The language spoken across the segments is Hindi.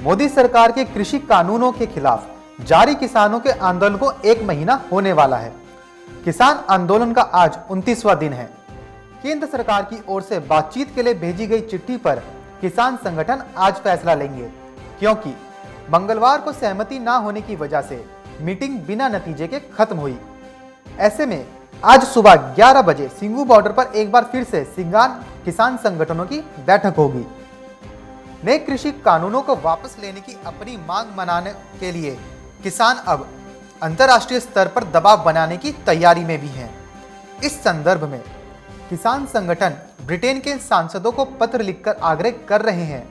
मोदी सरकार के कृषि कानूनों के खिलाफ जारी किसानों के आंदोलन को 1 महीना होने वाला है। किसान आंदोलन का आज 29वां दिन है। केंद्र सरकार की ओर से बातचीत के लिए भेजी गई चिट्ठी पर किसान संगठन आज फैसला लेंगे, क्योंकि मंगलवार को सहमति न होने की वजह से मीटिंग बिना नतीजे के खत्म हुई। ऐसे में आज सुबह 11 बजे सिंघू बॉर्डर पर एक बार फिर से किसान संगठनों की बैठक होगी। नए कृषि कानूनों को वापस लेने की अपनी मांग मनाने के लिए किसान अब अंतर्राष्ट्रीय स्तर पर दबाव बनाने की तैयारी में भी हैं। इस संदर्भ में किसान संगठन ब्रिटेन के सांसदों को पत्र लिखकर आग्रह कर रहे हैं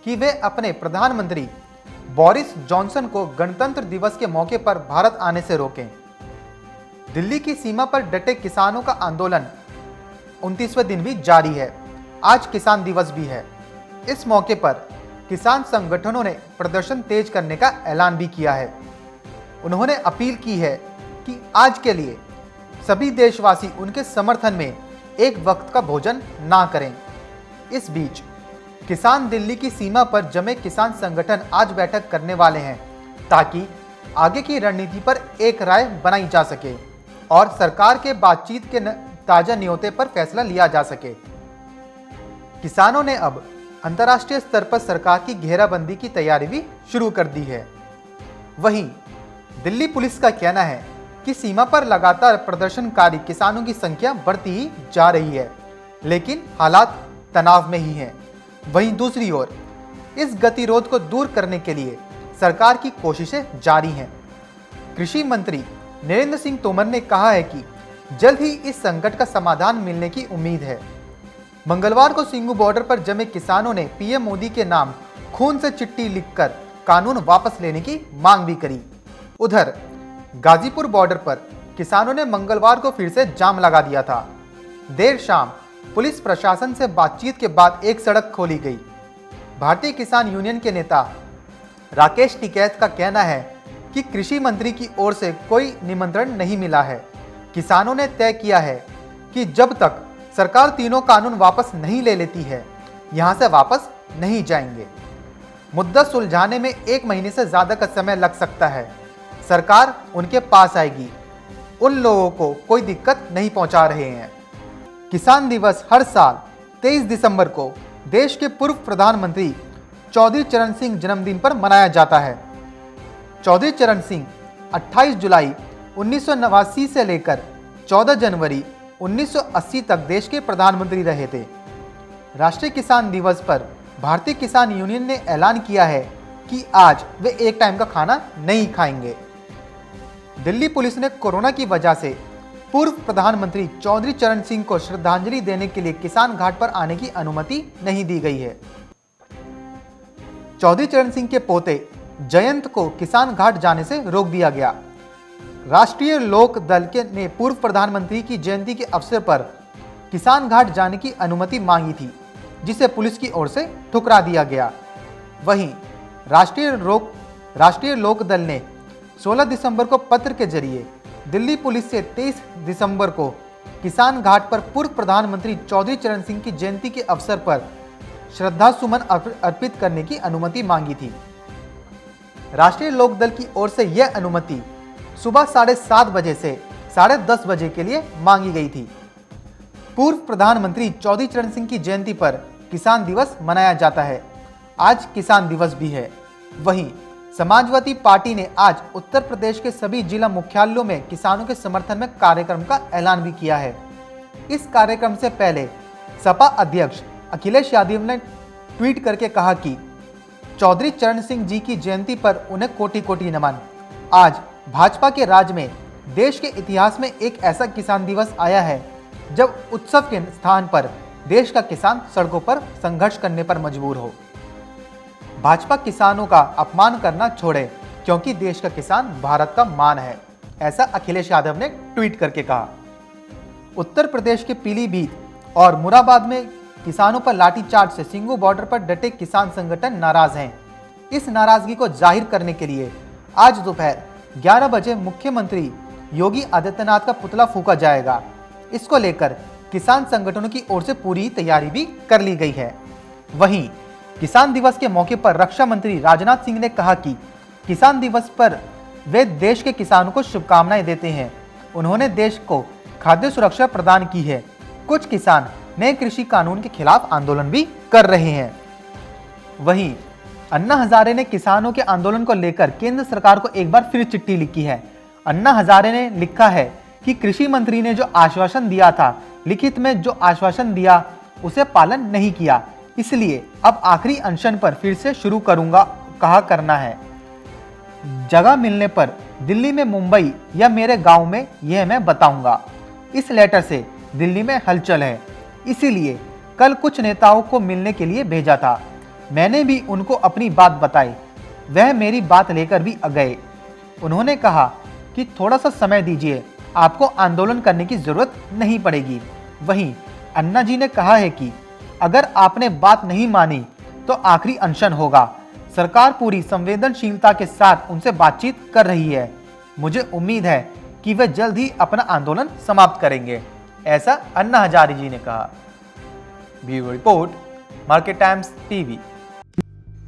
कि वे अपने प्रधानमंत्री बोरिस जॉनसन को गणतंत्र दिवस के मौके पर भारत आने से रोकें। दिल्ली की सीमा पर डटे किसानों का आंदोलन 29वें दिन भी जारी है। आज किसान दिवस भी है। इस मौके पर किसान संगठनों ने प्रदर्शन तेज करने का ऐलान भी किया है। उन्होंने अपील की है कि आज के लिए सभी देशवासी उनके समर्थन में एक वक्त का भोजन ना करें। इस बीच किसान दिल्ली की सीमा पर जमे किसान संगठन आज बैठक करने वाले हैं, ताकि आगे की रणनीति पर एक राय बनाई जा सके और सरकार के बातचीत के ताजा न्योते पर फैसला लिया जा सके। किसानों ने अब अंतर्राष्ट्रीय स्तर पर सरकार की घेराबंदी की तैयारी भी शुरू कर दी है। वहीं दिल्ली पुलिस का कहना है कि सीमा पर लगातार प्रदर्शनकारी किसानों की संख्या बढ़ती ही जा रही है, लेकिन हालात तनाव में ही हैं। वहीं दूसरी ओर इस गतिरोध को दूर करने के लिए सरकार की कोशिशें जारी हैं। कृषि मंत्री नरेंद्र सिंह तोमर ने कहा है कि जल्द ही इस संकट का समाधान मिलने की उम्मीद है। मंगलवार को सिंघू बॉर्डर पर जमे किसानों ने पीएम मोदी के नाम खून से चिट्ठी लिखकर कानून वापस लेने की मांग भी करी। उधर गाजीपुर बॉर्डर पर किसानों ने मंगलवार को फिर से जाम लगा दिया था। देर शाम पुलिस प्रशासन से बातचीत के बाद एक सड़क खोली गई। भारतीय किसान यूनियन के नेता राकेश टिकैत का कहना है कि कृषि मंत्री की ओर से कोई निमंत्रण नहीं मिला है। किसानों ने तय किया है कि जब तक सरकार तीनों कानून वापस नहीं ले लेती है, यहां से वापस नहीं जाएंगे। मुद्दा सुलझाने में 1 महीने से ज्यादा का समय लग सकता है। सरकार उनके पास आएगी। उन लोगों को कोई दिक्कत नहीं पहुंचा रहे हैं। किसान दिवस हर साल 23 दिसंबर को देश के पूर्व प्रधानमंत्री चौधरी चरण सिंह जन्मदिन पर मनाया जाता है। चौधरी चरण सिंह 28 जुलाई 1989 से लेकर 14 जनवरी 1980 तक देश के प्रधानमंत्री रहे थे। राष्ट्रीय किसान दिवस पर भारतीय किसान यूनियन ने ऐलान किया है कि आज वे एक टाइम का खाना नहीं खाएंगे। दिल्ली पुलिस ने कोरोना की वजह से पूर्व प्रधानमंत्री चौधरी चरण सिंह को श्रद्धांजलि देने के लिए किसान घाट पर आने की अनुमति नहीं दी गई है। चौधरी चरण सिंह के पोते जयंत को किसान घाट जाने से रोक दिया गया। राष्ट्रीय लोक दल ने पूर्व प्रधानमंत्री की जयंती के अवसर पर किसान घाट जाने की अनुमति मांगी थी, जिसे पुलिस की ओर से ठुकरा दिया गया। वहीं राष्ट्रीय लोक दल ने 16 दिसंबर को पत्र के जरिए दिल्ली पुलिस से 23 दिसंबर को किसान घाट पर पूर्व प्रधानमंत्री चौधरी चरण सिंह की जयंती के अवसर पर श्रद्धा सुमन अर्पित करने की अनुमति मांगी थी। राष्ट्रीय लोक दल की ओर से यह अनुमति सुबह 7:30 बजे से 10:30 बजे के लिए मांगी गई थी। पूर्व प्रधानमंत्री चौधरी चरण सिंह की जयंती पर किसान दिवस मनाया जाता है। आज किसान दिवस भी है। वहीं समाजवादी पार्टी ने आज उत्तर प्रदेश के सभी जिला मुख्यालयों में किसानों के समर्थन में कार्यक्रम का ऐलान भी किया है। इस कार्यक्रम से पहले सपा अध्यक्ष अखिलेश यादव ने ट्वीट करके कहा कि चौधरी चरण सिंह जी की जयंती पर उन्हें कोटि कोटि नमन। आज भाजपा के राज में देश के इतिहास में एक ऐसा किसान दिवस आया है जब उत्सव के स्थान पर देश का किसान सड़कों पर संघर्ष करने पर मजबूर हो। भाजपा किसानों का अपमान करना छोड़े, क्योंकि देश का किसान भारत का मान है, ऐसा अखिलेश यादव ने ट्वीट करके कहा। उत्तर प्रदेश के पीलीभीत और मुरादाबाद में किसानों पर लाठीचार्ज से सिंघू बॉर्डर पर डटे किसान संगठन नाराज हैं। इस नाराजगी को जाहिर करने के लिए आज दोपहर 11 बजे मुख्यमंत्री योगी आदित्यनाथ का पुतला फूंका जाएगा। इसको लेकर किसान संगठनों की ओर से पूरी तैयारी भी कर ली गई है। वहीं किसान दिवस के मौके पर रक्षा मंत्री राजनाथ सिंह ने कहा कि किसान दिवस पर वे देश के किसानों को शुभकामनाएं देते हैं। उन्होंने देश को खाद्य सुरक्षा प्रदान की है। कुछ किसान नए कृषि कानून के खिलाफ आंदोलन भी कर रहे हैं। वहीं अन्ना हजारे ने किसानों के आंदोलन को लेकर केंद्र सरकार को एक बार फिर चिट्ठी लिखी है। अन्ना हजारे ने लिखा है कि कृषि मंत्री ने जो आश्वासन दिया था, लिखित में जो आश्वासन दिया उसे पालन नहीं किया, इसलिए अब आखिरी अनशन पर फिर से शुरू करूंगा कहा करना है। जगह मिलने पर दिल्ली में, मुंबई या मेरे गांव में यह मैं बताऊंगा। इस लेटर से दिल्ली में हलचल है, इसीलिए कल कुछ नेताओं को मिलने के लिए भेजा था। मैंने भी उनको अपनी बात बताई, वह मेरी बात लेकर भी गए। उन्होंने कहा कि थोड़ा सा समय दीजिए, आपको आंदोलन करने की जरूरत नहीं पड़ेगी। वहीं अन्ना जी ने कहा है कि अगर आपने बात नहीं मानी तो आखिरी अनशन होगा। सरकार पूरी संवेदनशीलता के साथ उनसे बातचीत कर रही है। मुझे उम्मीद है कि वे जल्द ही अपना आंदोलन समाप्त करेंगे, ऐसा अन्ना हजारे जी ने कहा। Bureau report, market times TV.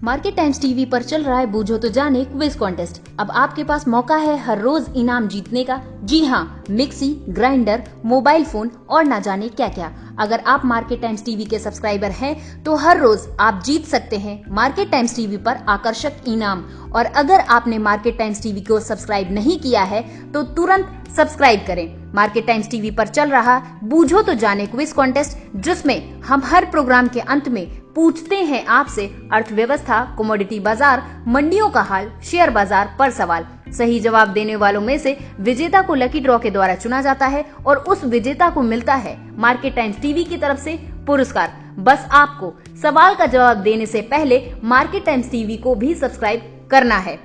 Market times TV पर चल रहा है बूझो तो जाने क्विज कॉन्टेस्ट। अब आपके पास मौका है हर रोज इनाम जीतने का। जी हाँ, मिक्सी, ग्राइंडर, मोबाइल फोन और ना जाने क्या क्या। अगर आप मार्केट टाइम्स टीवी के सब्सक्राइबर हैं तो हर रोज आप जीत सकते हैं मार्केट टाइम्स टीवी पर आकर्षक इनाम। और अगर आपने मार्केट टाइम्स टीवी को सब्सक्राइब नहीं किया है तो तुरंत सब्सक्राइब करें। मार्केट टाइम्स टीवी पर चल रहा बूझो तो जाने क्विज कॉन्टेस्ट, जिसमें हम हर प्रोग्राम के अंत में पूछते हैं आपसे अर्थव्यवस्था, कमोडिटी बाजार, मंडियों का हाल, शेयर बाजार पर सवाल। सही जवाब देने वालों में से विजेता को लकी ड्रॉ के द्वारा चुना जाता है और उस विजेता को मिलता है मार्केट टाइम्स टीवी की तरफ से पुरस्कार। बस आपको सवाल का जवाब देने से पहले मार्केट टाइम्स टीवी को भी सब्सक्राइब करना है।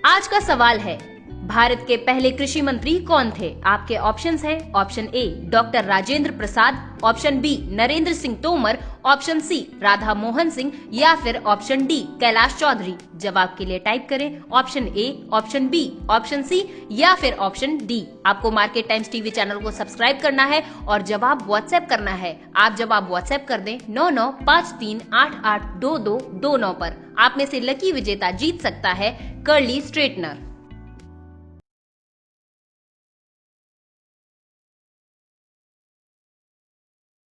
आज का सवाल है, भारत के पहले कृषि मंत्री कौन थे? आपके ऑप्शंस हैं, option A doctor Rajendra Prasad, option B Narendra Singh Tomar, option C Radha Mohan Singh या फिर ऑप्शन डी कैलाश चौधरी। जवाब के लिए टाइप करें option A, option B, option C या फिर ऑप्शन डी। आपको मार्केट टाइम्स टीवी चैनल को सब्सक्राइब करना है और जवाब व्हाट्सएप करना है। आप जवाब व्हाट्सएप कर दें 9953882229 पर। आप में से लकी विजेता जीत सकता है कर्ली स्ट्रेटनर।